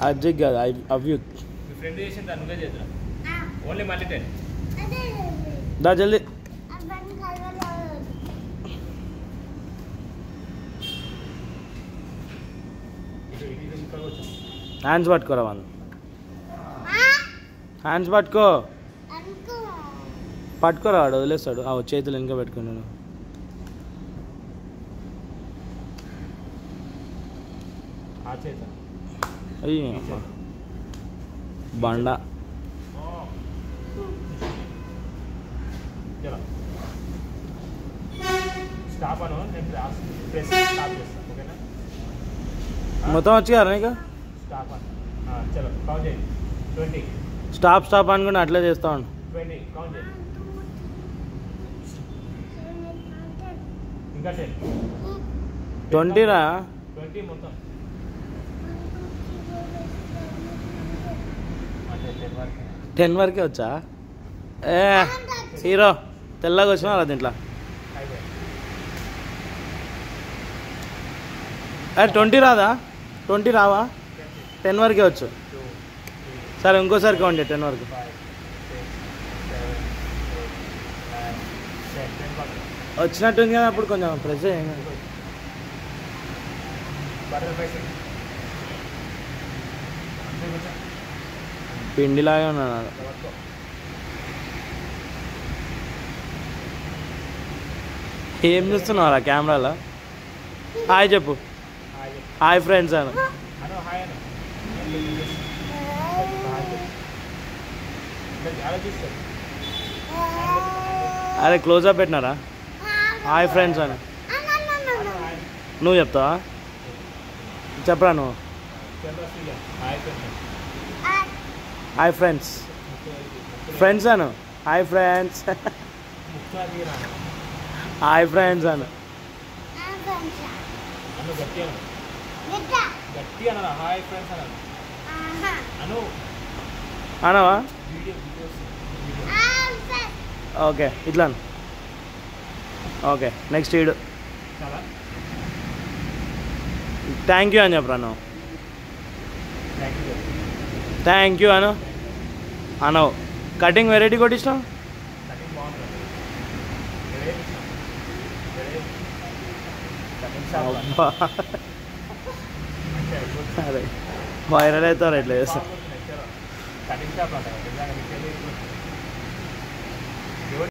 అజ్జిక్ కాదు అవ్యూత్ మీ ఫ్రెండ్ చేసింది అనుగా చేద్దాం ఓన్లీ మళ్ళీ 10 దా జల్దీ హ్యాండ్స్ పట్టుకోరా వాళ్ళు హ్యాండ్స్ పట్టుకోరా వాడు వదిలేస్తాడు చేతులు వెనుక పెట్టుకున్నాను అయ్యి బండ స్టాప్ అను నేను ప్రెస్ స్టాప్ చేస్తాను ఓకేనా మొత్తం వచ్చి కదా నీకు స్టాప్ అను చలో కౌంట్ చేయండి 20 స్టాప్ అనుకుంటే అట్లే చేస్తా ఉండు 20 కౌంట్ చేయండి ఇంకా 10 20 రా 20 మొత్తం 10 వరకే వచ్చా ఏ హీరో తెల్లగా వచ్చినా అలా దీంట్లో 20 రాదా 20 రావా 10 వరకే వచ్చు సరే ఇంకోసారి కౌంట్ 10 వరకు వచ్చినట్టుంది కదా అప్పుడు కొంచెం ప్రెస్ చేయండి పిండిలాగే ఉన్నాను ఏం చూస్తున్నావు కెమెరాలో హాయ్ చెప్పు హాయ్ ఫ్రెండ్స్ అను అరే క్లోజ్అప్ పెట్టినారా హాయ్ ఫ్రెండ్స్ అని నువ్వు చెప్తావా చెప్పరా నువ్వు హాయ్ ఫ్రెండ్స్ అను హాయ్ ఫ్రెండ్స్ హాయ్ ఫ్రెండ్స్ అను అనవా ఓకే ఇట్లా ఓకే నెక్స్ట్ ఈడు థ్యాంక్ యూ అని చెప్పరా నువ్వు థ్యాంక్ యూ అనవు కటింగ్ వెరైటీ కొట్టించావు అరే వైరల్ అవుతారు ఎట్లా చేస్తా